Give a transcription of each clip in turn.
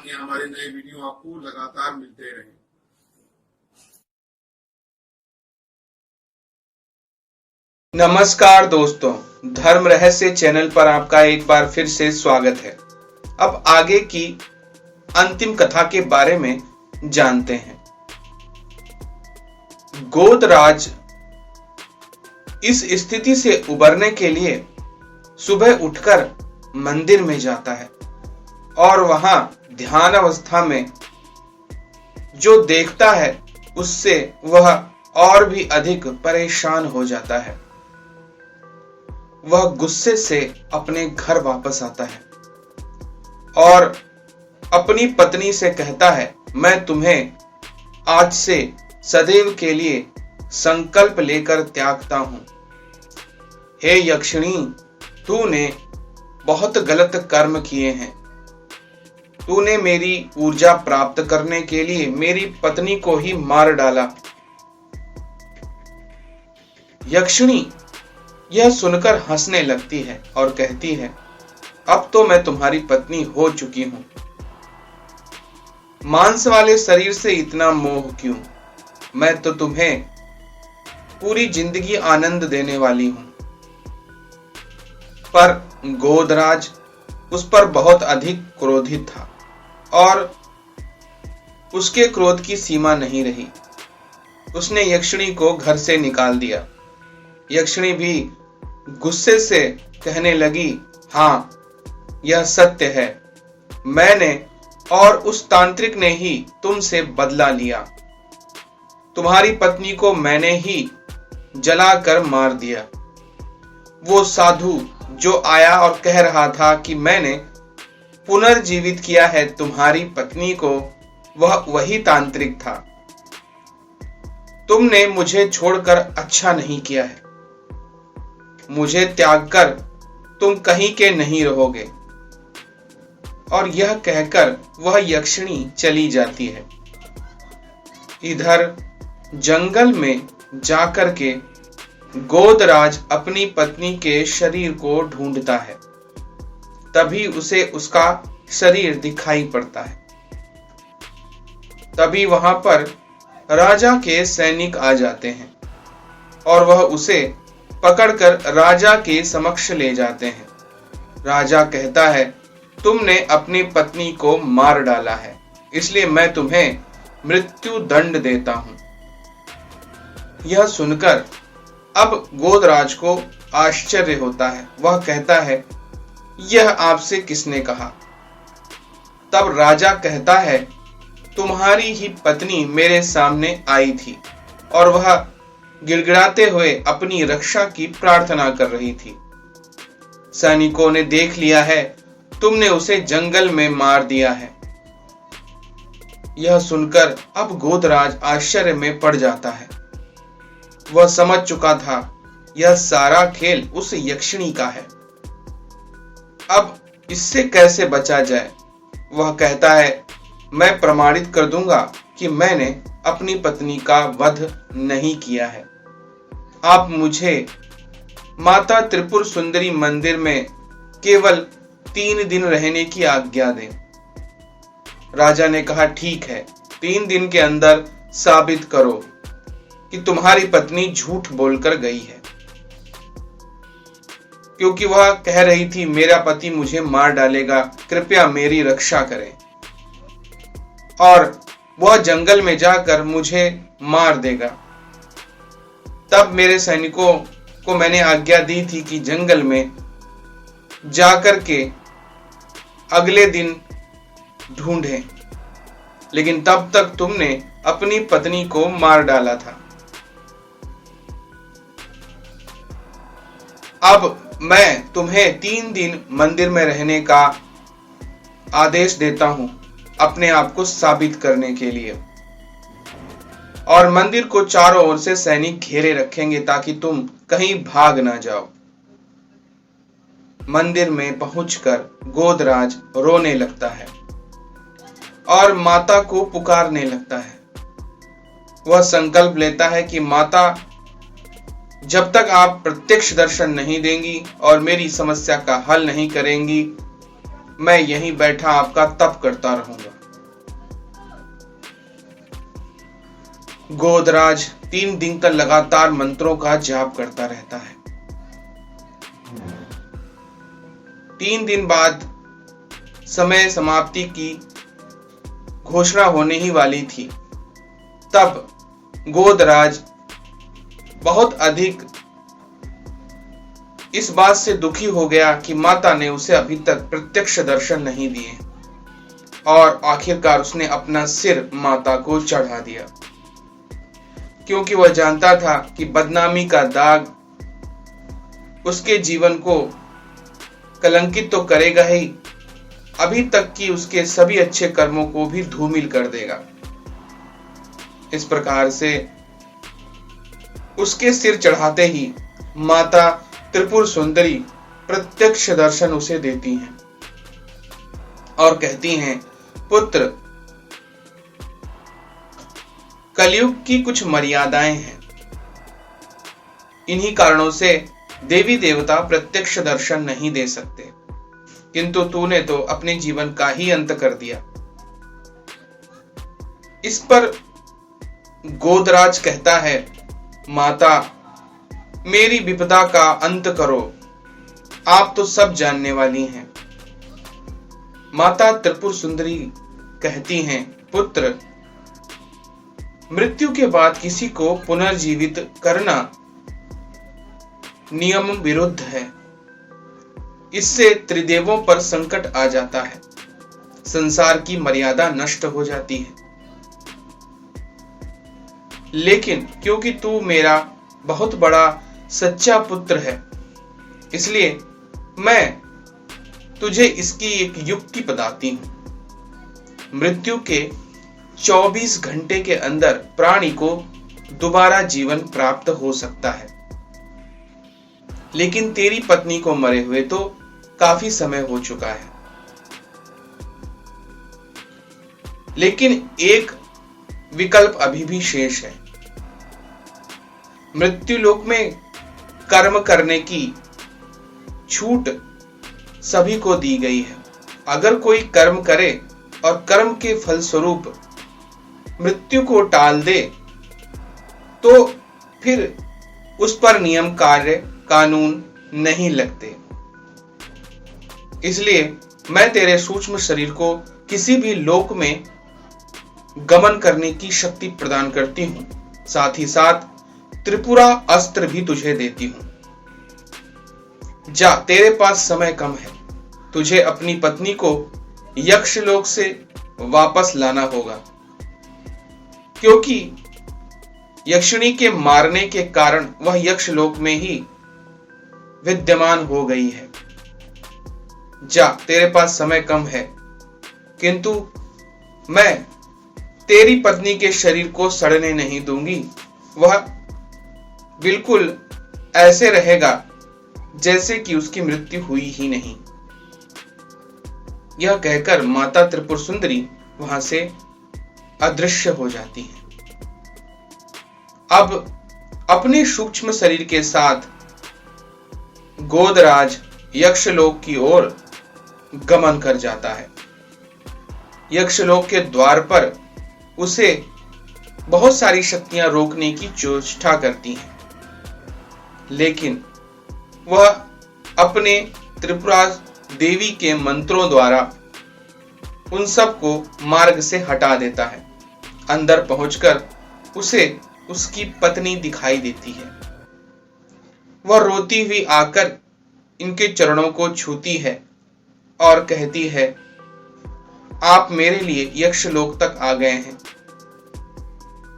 ताकि हमारे नए वीडियो आपको लगातार मिलते रहें। नमस्कार दोस्तों, धर्म रहस्य चैनल पर आपका एक बार फिर से स्वागत है। अब आगे की अंतिम कथा के बारे में जानते हैं। गोदराज इस स्थिति से उबरने के लिए सुबह उठकर मंदिर में जाता है और वहां ध्यान अवस्था में जो देखता है उससे वह और भी अधिक परेशान हो जाता है। वह गुस्से से अपने घर वापस आता है और अपनी पत्नी से कहता है, मैं तुम्हें आज से सदैव के लिए संकल्प लेकर त्यागता हूं। हे यक्षिणी, तूने बहुत गलत कर्म किए हैं। तूने मेरी ऊर्जा प्राप्त करने के लिए मेरी पत्नी को ही मार डाला। यक्षिणी यह सुनकर हंसने लगती है और कहती है, अब तो मैं तुम्हारी पत्नी हो चुकी हूं। मांस वाले शरीर से इतना मोह क्यों? मैं तो तुम्हें पूरी जिंदगी आनंद देने वाली हूं। पर गोदराज उस पर बहुत अधिक क्रोधित था और उसके क्रोध की सीमा नहीं रही। उसने यक्षिणी को घर से निकाल दिया। यक्षिणी भी गुस्से से कहने लगी, हाँ, यह सत्य है। मैंने और उस तांत्रिक ने ही तुमसे बदला लिया। तुम्हारी पत्नी को मैंने ही जलाकर मार दिया। वो साधु जो आया और कह रहा था कि मैंने पुनर्जीवित किया है तुम्हारी पत्नी को, वह वही तांत्रिक था। तुमने मुझे छोड़कर अच्छा नहीं किया है। मुझे त्याग कर तुम कहीं के नहीं रहोगे। और यह कहकर वह यक्षिणी चली जाती है। इधर जंगल में जाकर के गोदराज अपनी पत्नी के शरीर को ढूंढता है। तभी उसे उसका शरीर दिखाई पड़ता है। तभी वहां पर राजा के सैनिक आ जाते हैं और वह उसे पकड़कर राजा के समक्ष ले जाते हैं। राजा कहता है, तुमने अपनी पत्नी को मार डाला है, इसलिए मैं तुम्हें मृत्यु दंड देता हूं। यह सुनकर अब गोदराज को आश्चर्य होता है। वह कहता है, यह आपसे किसने कहा? तब राजा कहता है, तुम्हारी ही पत्नी मेरे सामने आई थी और वह गिड़गिड़ाते हुए अपनी रक्षा की प्रार्थना कर रही थी। सैनिकों ने देख लिया है, तुमने उसे जंगल में मार दिया है। यह सुनकर अब गोदराज आश्चर्य में पड़ जाता है। वह समझ चुका था यह सारा खेल उस यक्षिणी का है। अब इससे कैसे बचा जाए? वह कहता है, मैं प्रमाणित कर दूंगा कि मैंने अपनी पत्नी का वध नहीं किया है। आप मुझे माता त्रिपुर सुंदरी मंदिर में केवल 3 दिन रहने की आज्ञा दें। राजा ने कहा, ठीक है, 3 दिन के अंदर साबित करो कि तुम्हारी पत्नी झूठ बोलकर गई है, क्योंकि वह कह रही थी मेरा पति मुझे मार डालेगा, कृपया मेरी रक्षा करें, और वह जंगल में जाकर मुझे मार देगा। तब मेरे सैनिकों को मैंने आज्ञा दी थी कि जंगल में जाकर के अगले दिन ढूंढें, लेकिन तब तक तुमने अपनी पत्नी को मार डाला था। अब मैं तुम्हें 3 दिन मंदिर में रहने का आदेश देता हूं, अपने आप को साबित करने के लिए। और मंदिर को चारों ओर से सैनिक घेरे रखेंगे ताकि तुम कहीं भाग ना जाओ। मंदिर में पहुंचकर गोदराज रोने लगता है और माता को पुकारने लगता है। वह संकल्प लेता है कि माता, जब तक आप प्रत्यक्ष दर्शन नहीं देंगी और मेरी समस्या का हल नहीं करेंगी, मैं यहीं बैठा आपका तप करता रहूंगा। गोदराज 3 दिन तक लगातार मंत्रों का जाप करता रहता है। 3 दिन बाद समय समाप्ति की घोषणा होने ही वाली थी। तब गोदराज बहुत अधिक इस बात से दुखी हो गया कि माता ने उसे अभी तक प्रत्यक्ष दर्शन नहीं दिए और आखिरकार उसने अपना सिर माता को चढ़ा दिया, क्योंकि वह जानता था कि बदनामी का दाग उसके जीवन को कलंकित तो करेगा ही, अभी तक कि उसके सभी अच्छे कर्मों को भी धूमिल कर देगा। इस प्रकार से उसके सिर चढ़ाते ही माता त्रिपुर सुंदरी प्रत्यक्ष दर्शन उसे देती हैं और कहती हैं, पुत्र, कलयुग की कुछ मर्यादाएं हैं। इन्हीं कारणों से देवी देवता प्रत्यक्ष दर्शन नहीं दे सकते, किंतु तूने तो अपने जीवन का ही अंत कर दिया। इस पर गोदराज कहता है, माता, मेरी विपदा का अंत करो, आप तो सब जानने वाली हैं। माता त्रिपुर सुंदरी कहती हैं, पुत्र, मृत्यु के बाद किसी को पुनर्जीवित करना नियम विरुद्ध है। इससे त्रिदेवों पर संकट आ जाता है, संसार की मर्यादा नष्ट हो जाती है। लेकिन क्योंकि तू मेरा बहुत बड़ा सच्चा पुत्र है, इसलिए मैं तुझे इसकी एक युक्ति बताती हूं। मृत्यु के 24 घंटे के अंदर प्राणी को दोबारा जीवन प्राप्त हो सकता है, लेकिन तेरी पत्नी को मरे हुए तो काफी समय हो चुका है। लेकिन एक विकल्प अभी भी शेष है। मृत्यु लोक में कर्म करने की छूट सभी को दी गई है। अगर कोई कर्म करे और कर्म के फलस्वरूप मृत्यु को टाल दे, तो फिर उस पर नियम कार्य कानून नहीं लगते। इसलिए मैं तेरे सूक्ष्म शरीर को किसी भी लोक में गमन करने की शक्ति प्रदान करती हूं, साथ ही साथ त्रिपुरा अस्त्र भी तुझे देती हूं। जा, तेरे पास समय कम है, तुझे अपनी पत्नी को यक्षलोक से वापस लाना होगा, क्योंकि यक्षिणी के मारने के कारण वह यक्षलोक में ही विद्यमान हो गई है। जा, तेरे पास समय कम है, किंतु मैं तेरी पत्नी के शरीर को सड़ने नहीं दूंगी। वह बिल्कुल ऐसे रहेगा जैसे कि उसकी मृत्यु हुई ही नहीं। यह कहकर माता त्रिपुर सुंदरी वहां से अदृश्य हो जाती है। अब अपने सूक्ष्म शरीर के साथ गोदराज यक्षलोक की ओर गमन कर जाता है। यक्षलोक के द्वार पर उसे बहुत सारी शक्तियां रोकने की चेष्टा करती हैं, लेकिन वह अपने त्रिपुरा देवी के मंत्रों द्वारा उन सब को मार्ग से हटा देता है। अंदर पहुंचकर उसे उसकी पत्नी दिखाई देती है। वह रोती हुई आकर इनके चरणों को छूती है और कहती है, आप मेरे लिए यक्षलोक तक आ गए हैं।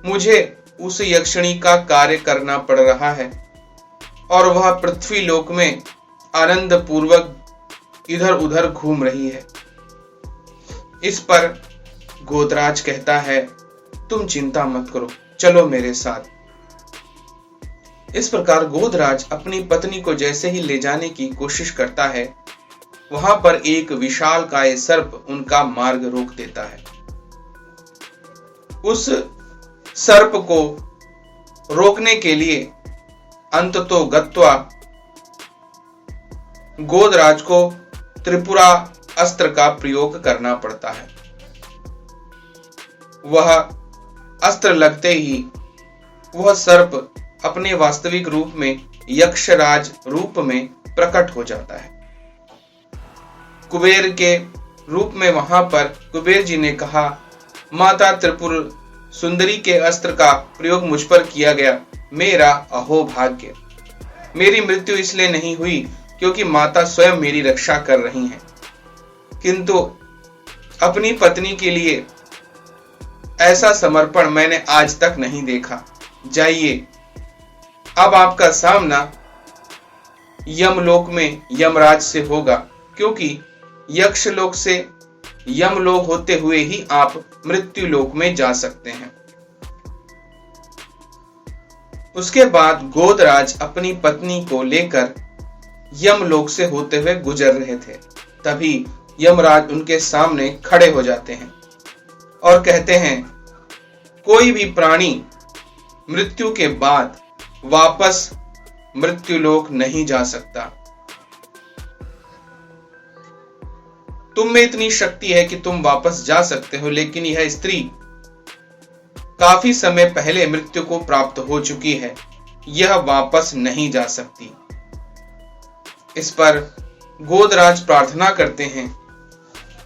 मुझे उस यक्षिणी का कार्य करना पड़ रहा है और वह पृथ्वी लोक में आनंद पूर्वक इधर उधर घूम रही है। इस पर गोदराज कहता है, तुम चिंता मत करो, चलो मेरे साथ। इस प्रकार गोदराज अपनी पत्नी को जैसे ही ले जाने की कोशिश करता है, वहां पर एक विशालकाय सर्प उनका मार्ग रोक देता है। उस सर्प को रोकने के लिए अंततो गत्वा गोदराज को त्रिपुरा अस्त्र का प्रयोग करना पड़ता है। वह अस्त्र लगते ही वह सर्प अपने वास्तविक रूप में यक्षराज रूप में प्रकट हो जाता है। कुबेर के रूप में वहां पर कुबेर जी ने कहा, माता त्रिपुर सुंदरी के अस्त्र का प्रयोग मुझ पर किया गया, मेरा अहोभाग्य। मेरी मृत्यु इसलिए नहीं हुई क्योंकि माता स्वयं मेरी रक्षा कर रही हैं, किंतु अपनी पत्नी के लिए ऐसा समर्पण मैंने आज तक नहीं देखा। जाइए, अब आपका सामना यमलोक में यमराज से होगा, क्योंकि यक्षलोक से यमलोक होते हुए ही आप मृत्यु लोक में जा सकते हैं। उसके बाद गोदराज अपनी पत्नी को लेकर यमलोक से होते हुए गुजर रहे थे। तभी यमराज उनके सामने खड़े हो जाते हैं और कहते हैं, कोई भी प्राणी मृत्यु के बाद वापस मृत्युलोक नहीं जा सकता। तुम में इतनी शक्ति है कि तुम वापस जा सकते हो, लेकिन यह स्त्री काफी समय पहले मृत्यु को प्राप्त हो चुकी है, यह वापस नहीं जा सकती। इस पर गोदराज प्रार्थना करते हैं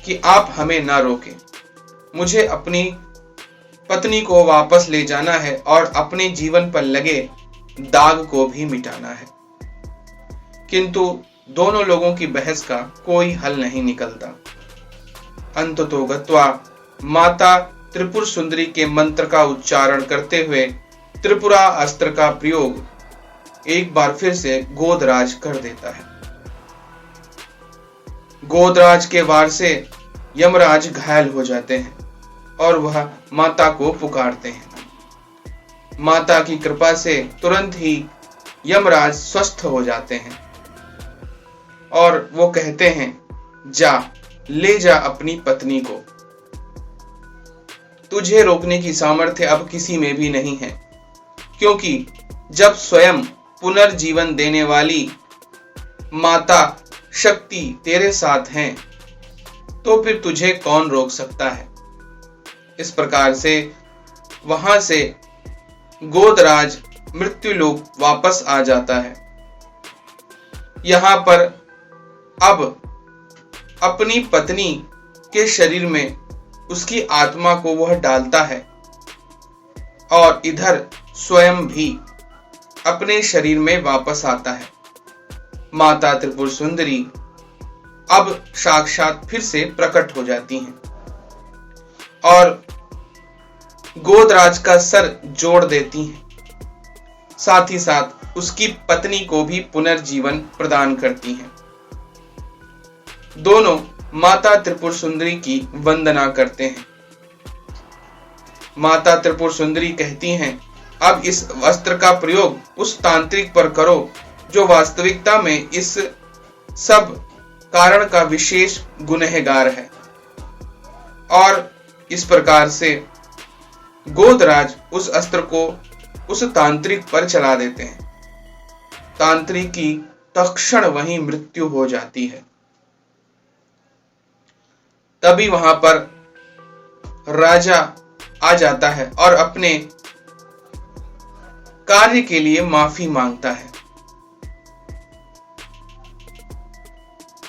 कि आप हमें ना रोकें, मुझे अपनी पत्नी को वापस ले जाना है और अपने जीवन पर लगे दाग को भी मिटाना है। किंतु दोनों लोगों की बहस का कोई हल नहीं निकलता। अंततो गत्वा माता त्रिपुर सुंदरी के मंत्र का उच्चारण करते हुए त्रिपुरा अस्त्र का प्रयोग एक बार फिर से गोदराज कर देता है। गोदराज के वार से यमराज घायल हो जाते हैं और वह माता को पुकारते हैं। माता की कृपा से तुरंत ही यमराज स्वस्थ हो जाते हैं और वो कहते हैं, जा, ले जा अपनी पत्नी को। तुझे रोकने की सामर्थ्य अब किसी में भी नहीं है, क्योंकि जब स्वयं पुनर्जीवन देने वाली माता शक्ति तेरे साथ हैं, तो फिर तुझे कौन रोक सकता है। इस प्रकार से वहां से गोदराज मृत्युलोक वापस आ जाता है। यहां पर अब अपनी पत्नी के शरीर में उसकी आत्मा को वह डालता है और इधर स्वयं भी अपने शरीर में वापस आता है। माता त्रिपुर सुंदरी अब साक्षात फिर से प्रकट हो जाती हैं और गोदराज का सर जोड़ देती हैं, साथ ही साथ उसकी पत्नी को भी पुनर्जीवन प्रदान करती हैं। दोनों माता त्रिपुर सुंदरी की वंदना करते हैं। माता त्रिपुर सुंदरी कहती हैं, अब इस अस्त्र का प्रयोग उस तांत्रिक पर करो जो वास्तविकता में इस सब कारण का विशेष गुनहगार है। और इस प्रकार से गोदराज उस अस्त्र को उस तांत्रिक पर चला देते हैं। तांत्रिक की तत्क्षण वहीं मृत्यु हो जाती है। तभी वहां पर राजा आ जाता है और अपने कार्य के लिए माफी मांगता है।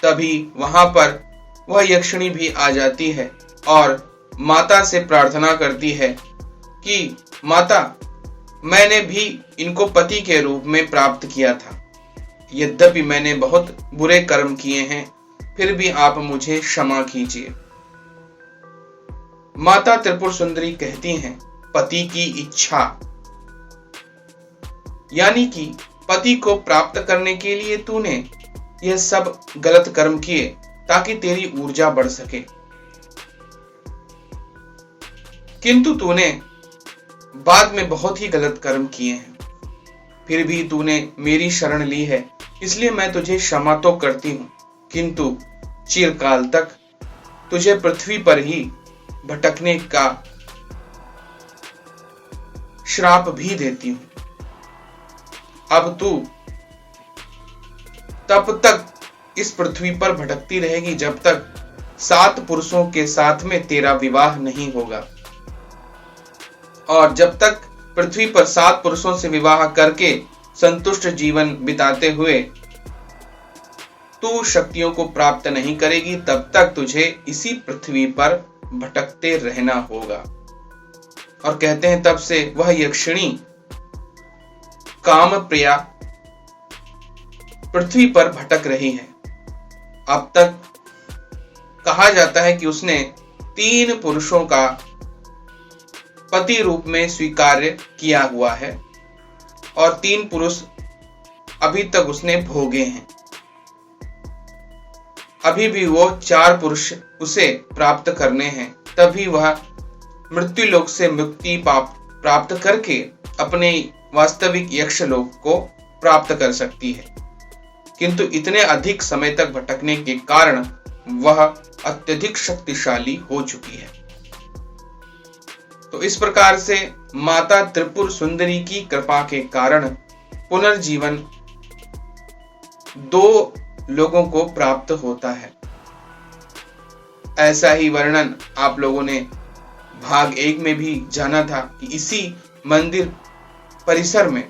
तभी वहां पर वह यक्षिणी भी आ जाती है और माता से प्रार्थना करती है कि माता, मैंने भी इनको पति के रूप में प्राप्त किया था, यद्यपि मैंने बहुत बुरे कर्म किए हैं, फिर भी आप मुझे क्षमा कीजिए। माता त्रिपुर सुंदरी कहती हैं, पति की इच्छा, यानी कि पति को प्राप्त करने के लिए तूने यह सब गलत कर्म किए ताकि तेरी ऊर्जा बढ़ सके, किंतु तूने बाद में बहुत ही गलत कर्म किए हैं। फिर भी तूने मेरी शरण ली है, इसलिए मैं तुझे क्षमा तो करती हूं, किंतु चिरकाल तक तुझे पृथ्वी पर ही भटकने का श्राप भी देती हूं। अब तू तब तक इस पृथ्वी पर भटकती रहेगी जब तक 7 पुरुषों के साथ में तेरा विवाह नहीं होगा। और जब तक पृथ्वी पर 7 पुरुषों से विवाह करके संतुष्ट जीवन बिताते हुए तू शक्तियों को प्राप्त नहीं करेगी, तब तक तुझे इसी पृथ्वी पर भटकते रहना होगा। और कहते हैं तब से वह यक्षिणी काम प्रिया पृथ्वी पर भटक रही है। अब तक कहा जाता है कि उसने 3 पुरुषों का पति रूप में स्वीकार किया हुआ है और 3 पुरुष अभी तक उसने भोगे हैं। अभी भी वो 4 पुरुष उसे प्राप्त करने हैं, तभी वह मृत्यु लोक से मुक्ति प्राप्त करके अपने वास्तविक यक्ष लोक को प्राप्त कर सकती है। किंतु इतने अधिक समय तक भटकने के कारण वह अत्यधिक शक्तिशाली हो चुकी है। तो इस प्रकार से माता त्रिपुर सुंदरी की कृपा के कारण पुनर्जीवन 2 लोगों को प्राप्त होता है। ऐसा ही वर्णन आप लोगों ने भाग 1 में भी जाना था कि इसी मंदिर परिसर में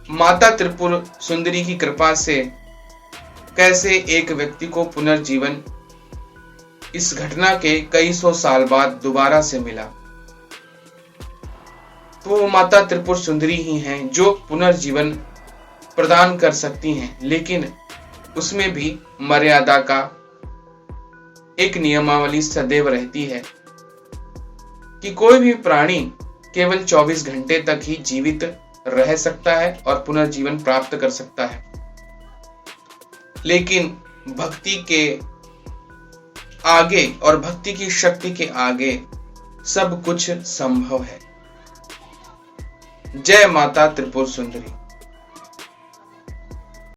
माता त्रिपुर सुंदरी की कृपा से कैसे एक व्यक्ति को पुनर्जीवन इस घटना के कई सौ साल बाद दोबारा से मिला। तो वो माता त्रिपुर सुंदरी ही हैं जो पुनर्जीवन प्रदान कर सकती हैं, लेकिन उसमें भी मर्यादा का एक नियमावली सदैव रहती है कि कोई भी प्राणी केवल 24 घंटे तक ही जीवित रह सकता है और पुनर्जीवन प्राप्त कर सकता है। लेकिन भक्ति के आगे और भक्ति की शक्ति के आगे सब कुछ संभव है। जय माता त्रिपुर सुंदरी।